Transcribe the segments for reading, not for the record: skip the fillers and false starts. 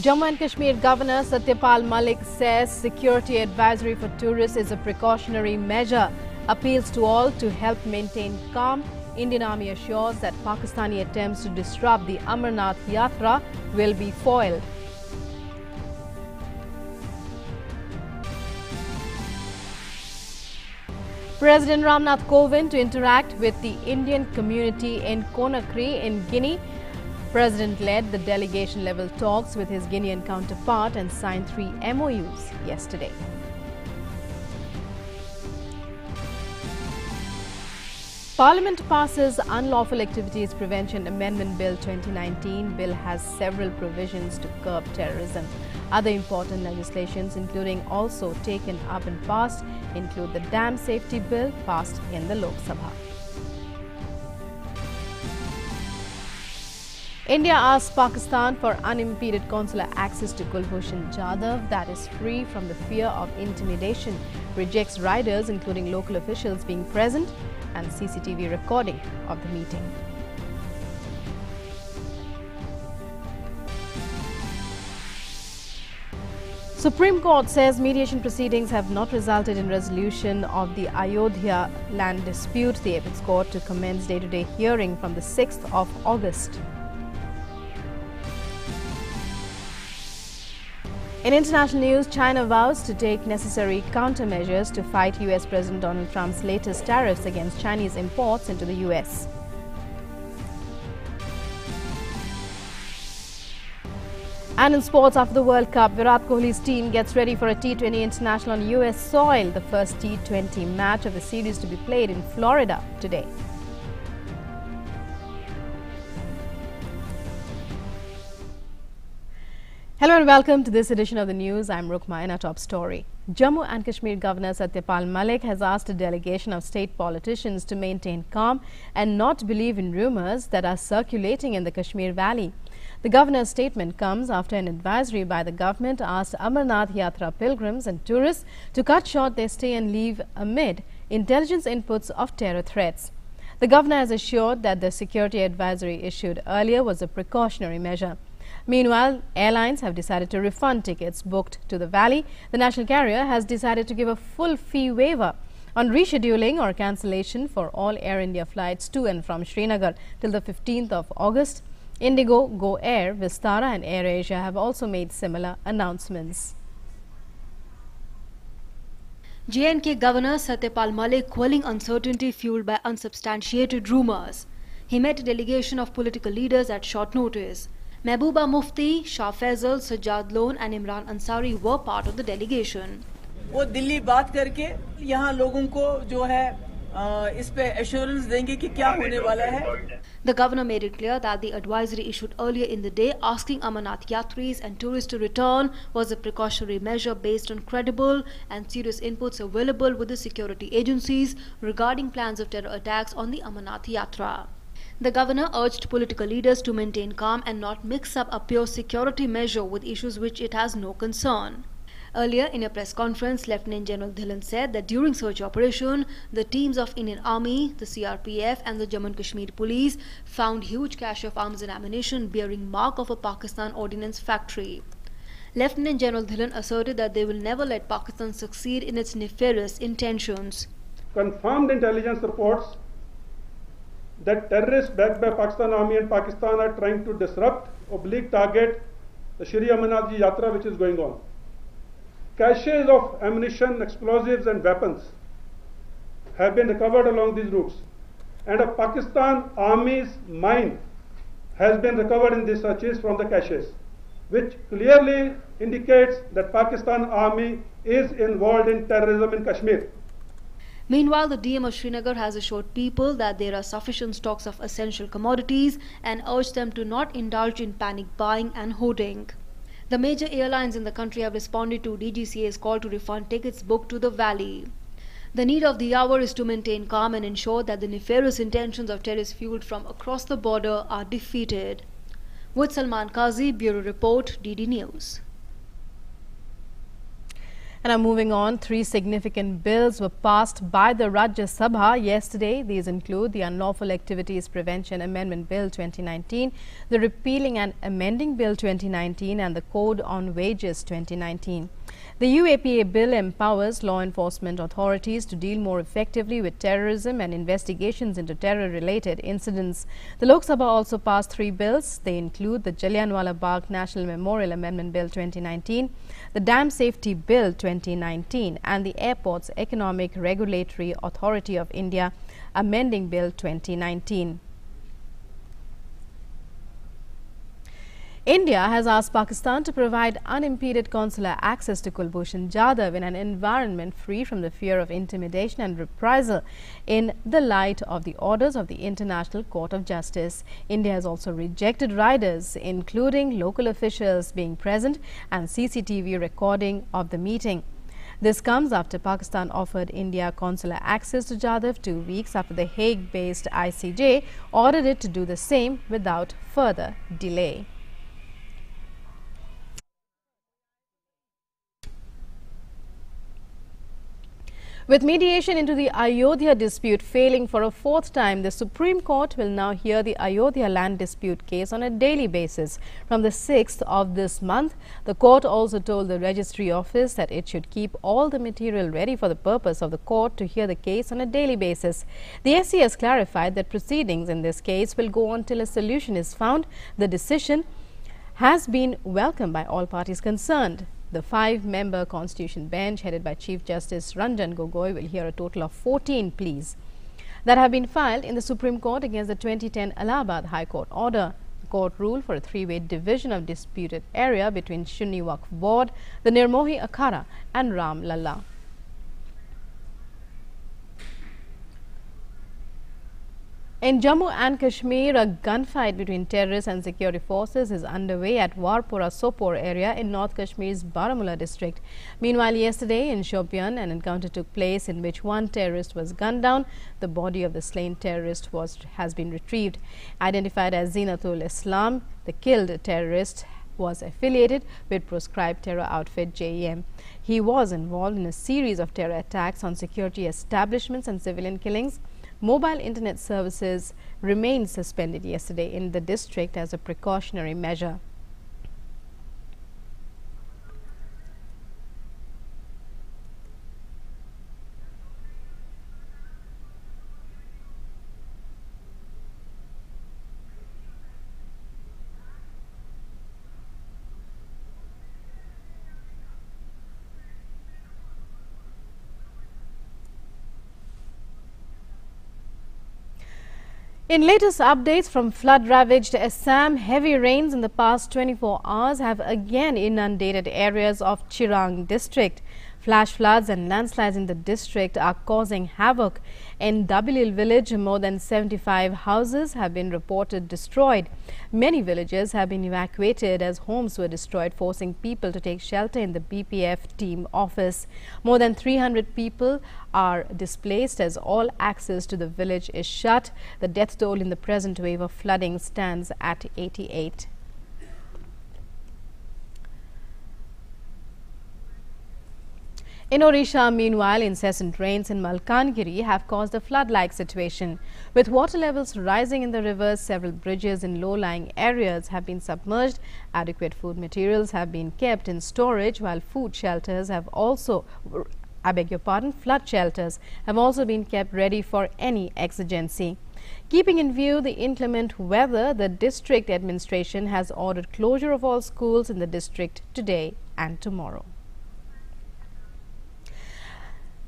Jammu and Kashmir Governor Satyapal Malik says security advisory for tourists is a precautionary measure. Appeals to all to help maintain calm. Indian Army assures that Pakistani attempts to disrupt the Amarnath Yatra will be foiled. President Ramnath Kovind to interact with the Indian community in Conakry in Guinea. President led the delegation-level talks with his Guinean counterpart and signed 3 MOUs yesterday. Parliament passes Unlawful Activities Prevention Amendment Bill 2019. Bill has several provisions to curb terrorism. Other important legislations, including also taken up and passed, include the Dam Safety Bill passed in the Lok Sabha. India asks Pakistan for unimpeded consular access to Kulbhushan Jadhav that is free from the fear of intimidation, rejects riders including local officials being present and CCTV recording of the meeting. Supreme Court says mediation proceedings have not resulted in resolution of the Ayodhya land dispute. The apex court to commence day-to-day hearing from the 6th of August. In international news, China vows to take necessary countermeasures to fight US President Donald Trump's latest tariffs against Chinese imports into the US. And in sports, after the World Cup, Virat Kohli's team gets ready for a T20 international on US soil, the first T20 match of the series to be played in Florida today. Hello and welcome to this edition of the news. I'm Rukma in our top story. Jammu and Kashmir Governor Satyapal Malik has asked a delegation of state politicians to maintain calm and not believe in rumors that are circulating in the Kashmir Valley. The governor's statement comes after an advisory by the government asked Amarnath Yatra pilgrims and tourists to cut short their stay and leave amid intelligence inputs of terror threats. The governor has assured that the security advisory issued earlier was a precautionary measure. Meanwhile, airlines have decided to refund tickets booked to the valley. The national carrier has decided to give a full fee waiver on rescheduling or cancellation for all Air India flights to and from Srinagar till the 15th of August. Indigo, Go Air, Vistara and Air Asia have also made similar announcements. J&K Governor Satyapal Malik quelling uncertainty fueled by unsubstantiated rumors. He met a delegation of political leaders at short notice. Mehbooba Mufti, Shah Faisal, Sajjad Lone and Imran Ansari were part of the delegation. वो दिल्ली बात करके यहाँ लोगों को जो है इस पे assurance देंगे कि क्या होने वाला है. The governor made it clear that the advisory issued earlier in the day asking Amarnath Yatris and tourists to return was a precautionary measure based on credible and serious inputs available with the security agencies regarding plans of terror attacks on the Amarnath Yatra. The governor urged political leaders to maintain calm and not mix up a pure security measure with issues which it has no concern. Earlier in a press conference, Lieutenant General Dhillon said that during search operation, the teams of Indian Army, the CRPF and the Jammu and Kashmir Police found huge cache of arms and ammunition bearing mark of a Pakistan ordnance factory. Lieutenant General Dhillon asserted that they will never let Pakistan succeed in its nefarious intentions. Confirmed intelligence reports that terrorists backed by Pakistan Army and Pakistan are trying to disrupt, target the Shri Amarnath Ji Yatra which is going on. Caches of ammunition, explosives and weapons have been recovered along these routes, and a Pakistan Army's mine has been recovered in these searches from the caches, which clearly indicates that Pakistan Army is involved in terrorism in Kashmir. Meanwhile, the DM of Srinagar has assured people that there are sufficient stocks of essential commodities and urged them to not indulge in panic buying and hoarding. The major airlines in the country have responded to DGCA's call to refund tickets booked to the valley. The need of the hour is to maintain calm and ensure that the nefarious intentions of terrorists fueled from across the border are defeated. With Salman Qazi, Bureau Report, DD News. And now moving on, 3 significant bills were passed by the Rajya Sabha yesterday. These include the Unlawful Activities Prevention Amendment Bill 2019, the Repealing and Amending Bill 2019 and the Code on Wages 2019. The UAPA bill empowers law enforcement authorities to deal more effectively with terrorism and investigations into terror-related incidents. The Lok Sabha also passed 3 bills. They include the Jallianwala Bagh National Memorial Amendment Bill 2019, the Dam Safety Bill 2019 and the Airports Economic Regulatory Authority of India Amending Bill 2019. India has asked Pakistan to provide unimpeded consular access to Kulbhushan Jadhav in an environment free from the fear of intimidation and reprisal in the light of the orders of the International Court of Justice. India has also rejected riders, including local officials being present and CCTV recording of the meeting. This comes after Pakistan offered India consular access to Jadhav 2 weeks after the Hague-based ICJ ordered it to do the same without further delay. With mediation into the Ayodhya dispute failing for a 4th time, the Supreme Court will now hear the Ayodhya land dispute case on a daily basis. From the 6th of this month, the court also told the registry office that it should keep all the material ready for the purpose of the court to hear the case on a daily basis. The SC has clarified that proceedings in this case will go on till a solution is found. The decision has been welcomed by all parties concerned. The 5-member Constitution bench headed by Chief Justice Ranjan Gogoi will hear a total of 14 pleas that have been filed in the Supreme Court against the 2010 Allahabad High Court order. The court ruled for a 3-way division of disputed area between Sunni Waqf Board, the Nirmohi Akhara and Ram Lalla. In Jammu and Kashmir, a gunfight between terrorists and security forces is underway at Warpora Sopore area in North Kashmir's Baramulla district. Meanwhile, yesterday in Shopian, an encounter took place in which 1 terrorist was gunned down. The body of the slain terrorist has been retrieved. Identified as Zinatul Islam, the killed terrorist was affiliated with proscribed terror outfit JEM. He was involved in a series of terror attacks on security establishments and civilian killings. Mobile internet services remained suspended yesterday in the district as a precautionary measure. In latest updates from flood-ravaged Assam, heavy rains in the past 24 hours have again inundated areas of Chirang district. Flash floods and landslides in the district are causing havoc. In Dabilil village, more than 75 houses have been reported destroyed. Many villages have been evacuated as homes were destroyed, forcing people to take shelter in the BPF team office. More than 300 people are displaced as all access to the village is shut. The death toll in the present wave of flooding stands at 88. In Odisha, meanwhile, incessant rains in Malkangiri have caused a flood-like situation. With water levels rising in the rivers, several bridges in low-lying areas have been submerged. Adequate food materials have been kept in storage, while food shelters have also, flood shelters have also been kept ready for any exigency. Keeping in view the inclement weather, the district administration has ordered closure of all schools in the district today and tomorrow.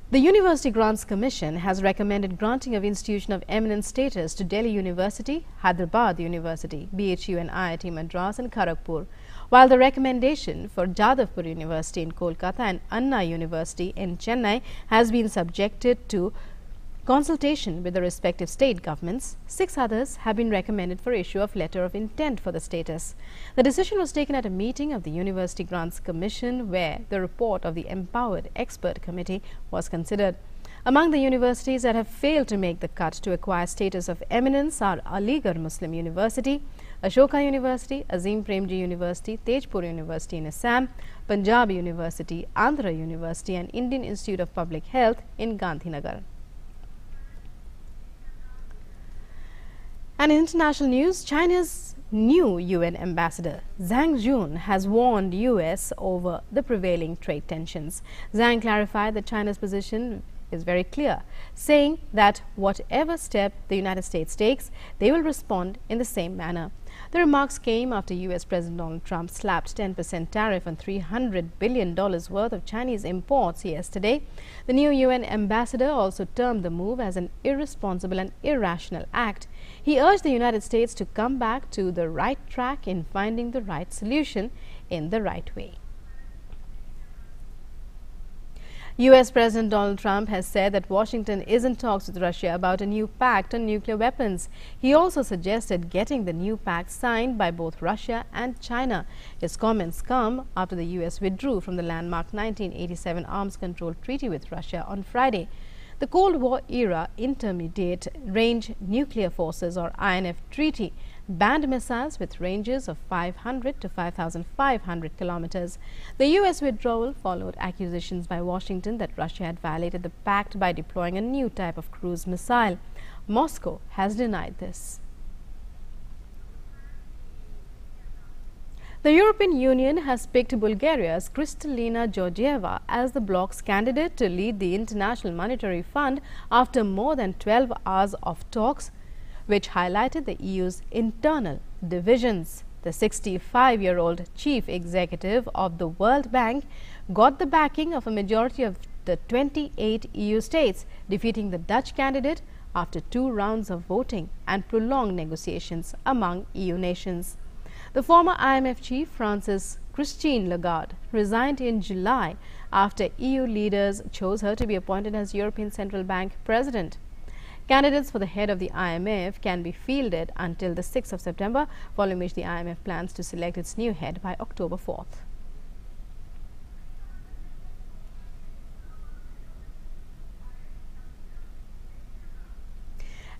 The University Grants Commission has recommended granting of Institution of Eminence status to Delhi University, Hyderabad University, BHU and IIT Madras and Kharagpur, while the recommendation for Jadavpur University in Kolkata and Anna University in Chennai has been subjected to consultation with the respective state governments. 6 others have been recommended for issue of letter of intent for the status. The decision was taken at a meeting of the University Grants Commission, where the report of the Empowered Expert Committee was considered. Among the universities that have failed to make the cut to acquire status of eminence are Aligarh Muslim University, Ashoka University, Azim Premji University, Tejpur University in Assam, Punjab University, Andhra University and Indian Institute of Public Health in Gandhinagar. And in international news, China's new UN ambassador, Zhang Jun, has warned US over the prevailing trade tensions. Zhang clarified that China's position is very clear, saying that whatever step the United States takes, they will respond in the same manner. The remarks came after US President Donald Trump slapped 10% tariff on $300 billion worth of Chinese imports yesterday. The new UN ambassador also termed the move as an irresponsible and irrational act. He urged the United States to come back to the right track in finding the right solution in the right way. US President Donald Trump has said that Washington is in talks with Russia about a new pact on nuclear weapons. He also suggested getting the new pact signed by both Russia and China. His comments come after the US withdrew from the landmark 1987 arms control treaty with Russia on Friday. The Cold War era Intermediate Range Nuclear Forces or INF treaty banned missiles with ranges of 500 to 5,500 kilometers. The US withdrawal followed accusations by Washington that Russia had violated the pact by deploying a new type of cruise missile. Moscow has denied this. The European Union has picked Bulgaria's Kristalina Georgieva as the bloc's candidate to lead the International Monetary Fund after more than 12 hours of talks, which highlighted the EU's internal divisions. The 65-year-old chief executive of the World Bank got the backing of a majority of the 28 EU states, defeating the Dutch candidate after 2 rounds of voting and prolonged negotiations among EU nations. The former IMF chief, Francis Christine Lagarde, resigned in July after EU leaders chose her to be appointed as European Central Bank president. Candidates for the head of the IMF can be fielded until the 6th of September, following which the IMF plans to select its new head by October 4th.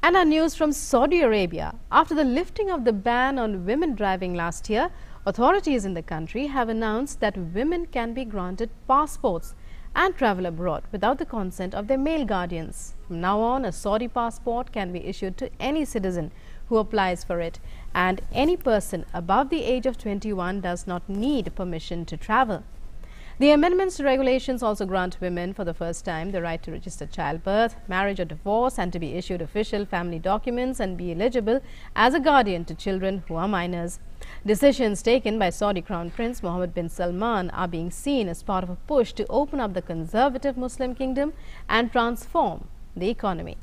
And our news from Saudi Arabia. After the lifting of the ban on women driving last year, authorities in the country have announced that women can be granted passports and travel abroad without the consent of their male guardians. From now on, a Saudi passport can be issued to any citizen who applies for it, and any person above the age of 21 does not need permission to travel. The amendments to regulations also grant women for the first time the right to register childbirth, marriage or divorce, and to be issued official family documents and be eligible as a guardian to children who are minors. Decisions taken by Saudi Crown Prince Mohammed bin Salman are being seen as part of a push to open up the conservative Muslim kingdom and transform the economy.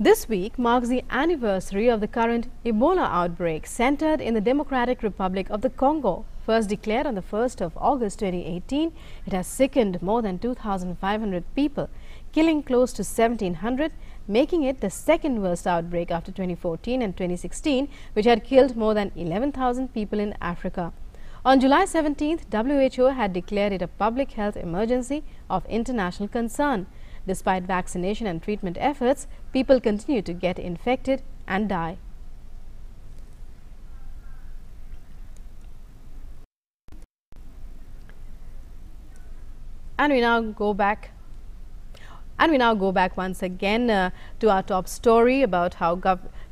This week marks the anniversary of the current Ebola outbreak centered in the Democratic Republic of the Congo. First declared on the 1st of August 2018, it has sickened more than 2,500 people, killing close to 1,700, making it the second worst outbreak after 2014 and 2016, which had killed more than 11,000 people in Africa. On July 17th, WHO had declared it a public health emergency of international concern. Despite vaccination and treatment efforts, people continue to get infected and die. And we now go back once again to our top story about how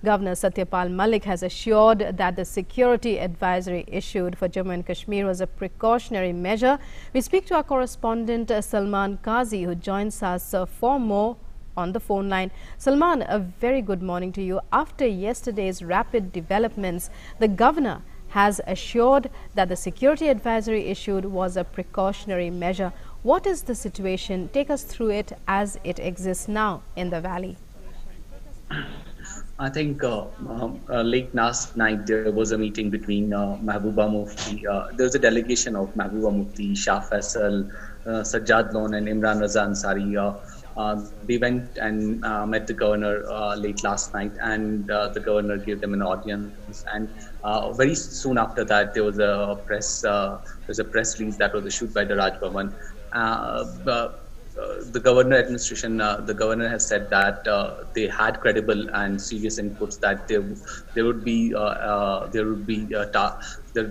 Governor Satyapal Malik has assured that the security advisory issued for Jammu and Kashmir was a precautionary measure. We speak to our correspondent Salman Qazi, who joins us for more on the phone line. Salman, a very good morning to you. After yesterday's rapid developments, the governor has assured that the security advisory issued was a precautionary measure. What is the situation? Take us through it as it exists now in the valley. I think late last night there was a meeting between Mahbooba Mufti. There was a delegation of Mahbooba Mufti, Shah Faisal, Sajjad Lone and Imran Raza Ansari they went and met the governor late last night, and the governor gave them an audience. And very soon after that, there was a press release that was issued by the Raj Bhavan. The governor administration, the governor has said that they had credible and serious inputs that there would be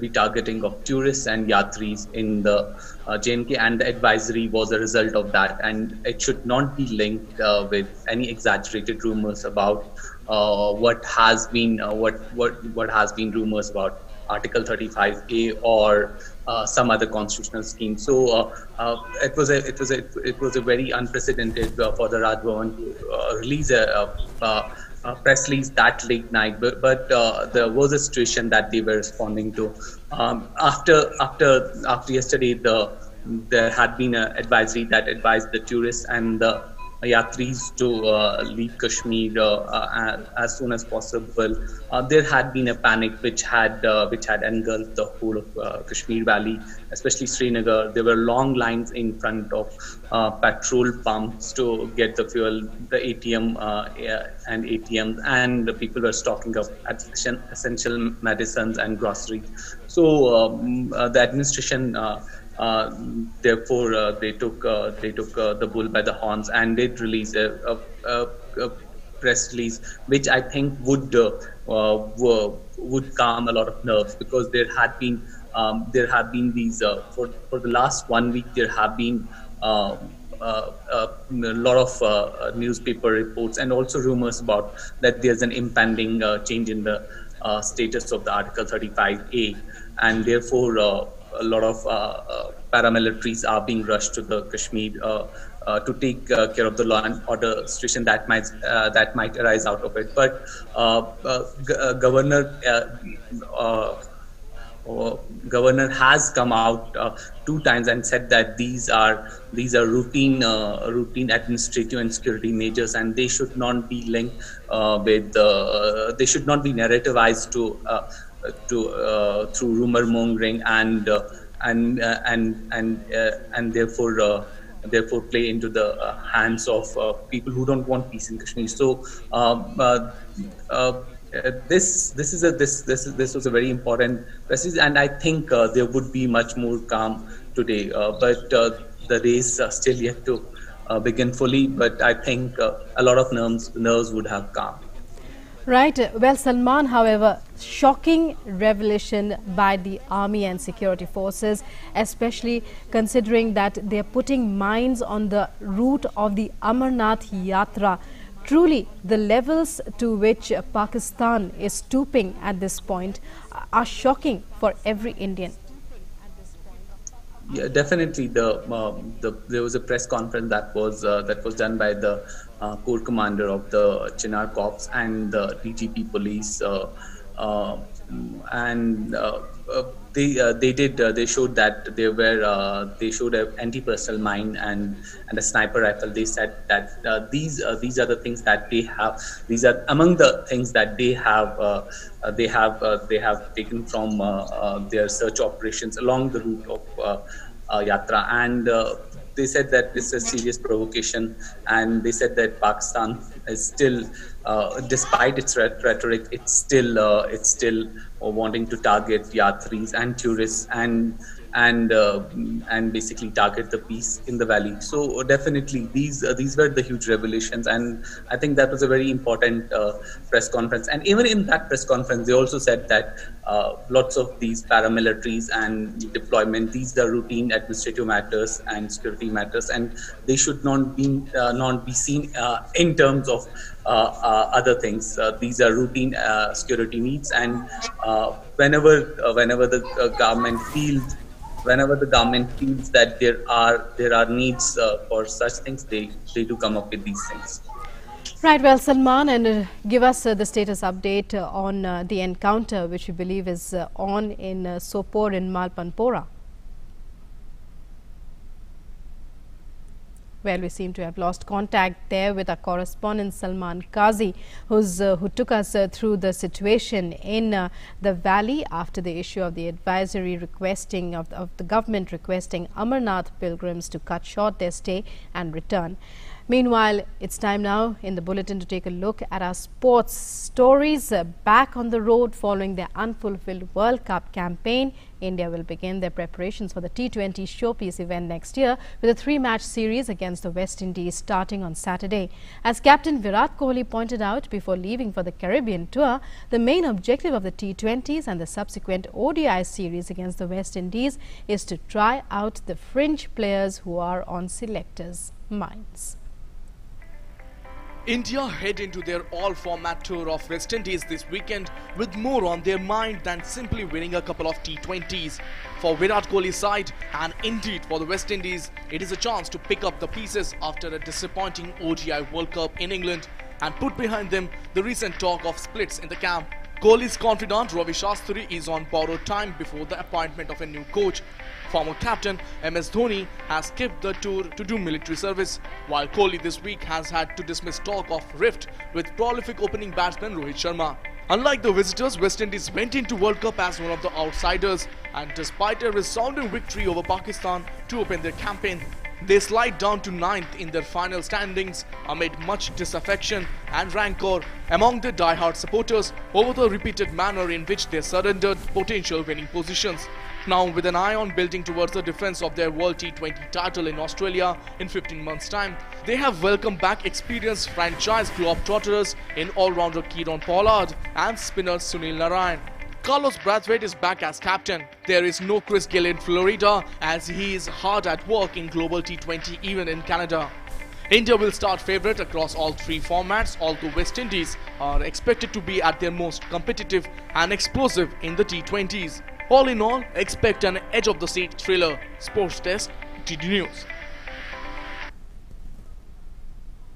targeting of tourists and yatris in the J&K, and the advisory was a result of that, and it should not be linked with any exaggerated rumors about what has been rumors about Article 35A or some other constitutional scheme. So it was a very unprecedented for the Raj Bhavan to release a press release that late night. But there was a situation that they were responding to after yesterday. There had been an advisory that advised the tourists and the yatris to leave Kashmir as soon as possible. There had been a panic which had engulfed the whole of Kashmir Valley, especially Srinagar. There were long lines in front of petrol pumps to get the fuel, the ATM and ATMs, and the people were stocking up essential medicines and groceries. So the administration therefore they took the bull by the horns and did release a press release, which I think would calm a lot of nerves, because there have been these for the last 1 week there have been a lot of newspaper reports and also rumors about that there's an impending change in the status of the Article 35A, and therefore a lot of paramilitaries are being rushed to the Kashmir to take care of the law and order situation that might arise out of it. But Governor has come out 2 times and said that these are routine administrative and security measures, and they should not be linked with they should not be narrativized through rumor mongering and therefore play into the hands of people who don't want peace in Kashmir. So this was a very important message, and I think there would be much more calm today. But the race still yet to begin fully. But I think a lot of nerves would have calmed. Right. Well, Salman, however, shocking revelation by the army and security forces, especially considering that they are putting mines on the route of the Amarnath Yatra. Truly, the levels to which Pakistan is stooping at this point are shocking for every Indian. Yeah, definitely. There was a press conference that was done by the corps commander of the Chinar Corps and the DGP police, and they showed that they showed an anti-personnel mine and a sniper rifle. They said that these are the things that they have. These are among the things that they have taken from their search operations along the route of Yatra, and they said that this is a serious provocation, and they said that Pakistan is still, despite its rhetoric, it's still wanting to target yatris and tourists and basically target the peace in the valley. So definitely these were the huge revelations, and I think that was a very important press conference. And even in that press conference, they also said that lots of these paramilitaries and deployment, these are routine administrative matters and security matters, and they should not be seen in terms of other things. These are routine security needs, and whenever the government feels that there are needs for such things, they do come up with these things. Right. Well, Salman, and give us the status update on the encounter which we believe is on in Sopore in Malpanpora. Well, we seem to have lost contact there with our correspondent Salman Qazi, who took us through the situation in the valley after the issue of the advisory requesting of the government requesting Amarnath pilgrims to cut short their stay and return. Meanwhile, it's time now in the bulletin to take a look at our sports stories. Back on the road following their unfulfilled World Cup campaign, India will begin their preparations for the T20 showpiece event next year with a 3-match series against the West Indies starting on Saturday. As Captain Virat Kohli pointed out before leaving for the Caribbean tour, the main objective of the T20s and the subsequent ODI series against the West Indies is to try out the fringe players who are on selectors' minds. India head into their all-format tour of West Indies this weekend with more on their mind than simply winning a couple of T20s. For Virat Kohli's side and indeed for the West Indies, it is a chance to pick up the pieces after a disappointing ODI World Cup in England and put behind them the recent talk of splits in the camp. Kohli's confidant Ravi Shastri is on borrowed time before the appointment of a new coach. Former captain MS Dhoni has skipped the tour to do military service, while Kohli this week has had to dismiss talk of rift with prolific opening batsman Rohit Sharma. Unlike the visitors, West Indies went into World Cup as one of the outsiders, and despite a resounding victory over Pakistan to open their campaign, they slide down to 9th in their final standings amid much disaffection and rancor among their die-hard supporters over the repeated manner in which they surrendered potential winning positions. Now, with an eye on building towards the defense of their World T20 title in Australia in 15 months' time, they have welcomed back experienced franchise globetrotters in all-rounder Kieron Pollard and spinner Sunil Narine. Carlos Brathwaite is back as captain. There is no Chris Gayle in Florida as he is hard at work in Global T20 even in Canada. India will start favourite across all 3 formats, although West Indies are expected to be at their most competitive and explosive in the T20s. All in all, expect an edge-of-the-seat thriller. Sports Desk, TD News.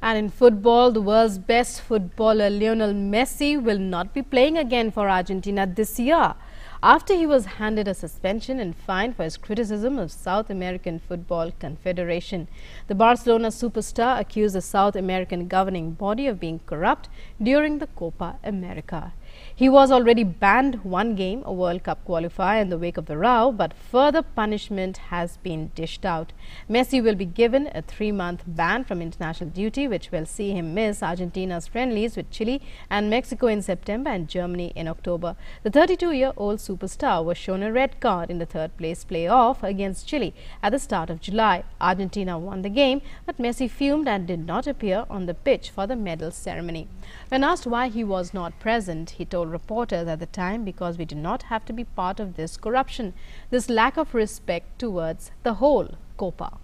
And in football, the world's best footballer Lionel Messi will not be playing again for Argentina this year after he was handed a suspension and fine for his criticism of South American Football Confederation. The Barcelona superstar accused the South American governing body of being corrupt during the Copa America. He was already banned 1 game, a World Cup qualifier, in the wake of the row, but further punishment has been dished out. Messi will be given a 3-month ban from international duty, which will see him miss Argentina's friendlies with Chile and Mexico in September and Germany in October. The 32-year-old superstar was shown a red card in the third-place playoff against Chile at the start of July. Argentina won the game, but Messi fumed and did not appear on the pitch for the medal ceremony. When asked why he was not present, he told reporters at the time, "Because we do not have to be part of this corruption, this lack of respect towards the whole Copa."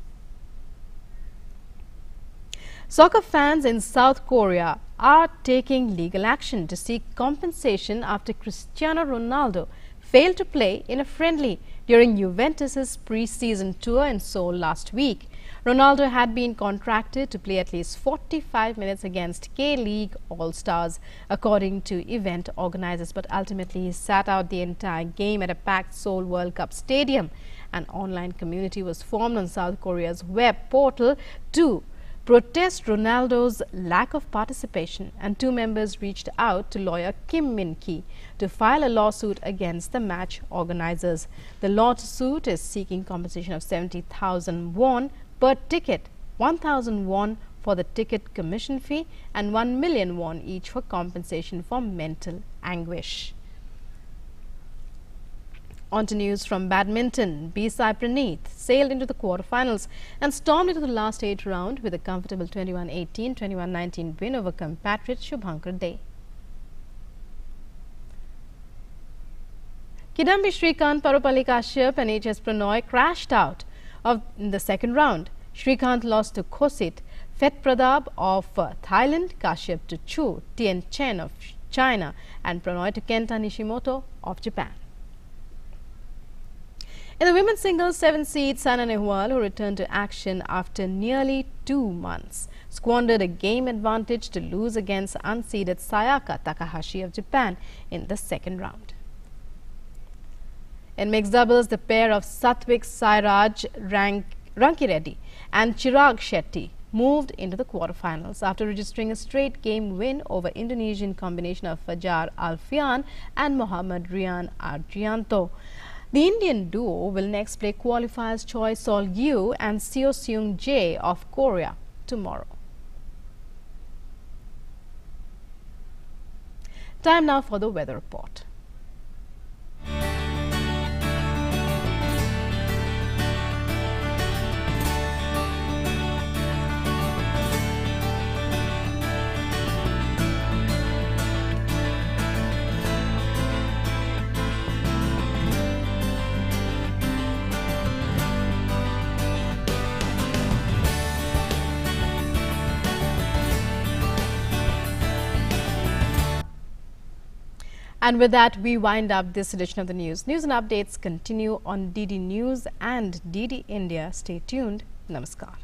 Soccer fans in South Korea are taking legal action to seek compensation after Cristiano Ronaldo failed to play in a friendly during Juventus's pre-season tour in Seoul last week. Ronaldo had been contracted to play at least 45 minutes against K-League All-Stars, according to event organizers, but ultimately he sat out the entire game at a packed Seoul World Cup stadium. An online community was formed on South Korea's web portal to protest Ronaldo's lack of participation, and 2 members reached out to lawyer Kim Min-ki to file a lawsuit against the match organizers. The lawsuit is seeking compensation of 70,000 won per ticket, 1,000 won for the ticket commission fee and 1 million won each for compensation for mental anguish. On to news from badminton. B. Sai Praneeth sailed into the quarterfinals and stormed into the last 8 round with a comfortable 21-18, 21-19 win over compatriot Shubhankar Dey. Kidambi Srikanth, Parupalli Kashyap and H.S. Pranoy crashed out in the second round. Srikanth lost to Khosit Phetpradab of Thailand, Kashyap to Chu Tien Chen of China and Pranoy to Kenta Nishimoto of Japan. In the women's singles, 7th seed Saina Nehwal, who returned to action after nearly 2 months, squandered a game advantage to lose against unseeded Sayaka Takahashi of Japan in the second round. In mixed doubles, the pair of Satvik Sairaj Rankireddy and Chirag Shetty moved into the quarterfinals after registering a straight game win over Indonesian combination of Fajar Alfian and Muhammad Rian Argianto. The Indian duo will next play qualifiers Choi Sol-gyu and Seo Seung-jae of Korea tomorrow. Time now for the weather report. And with that, we wind up this edition of the news. News and updates continue on DD News and DD India. Stay tuned. Namaskar.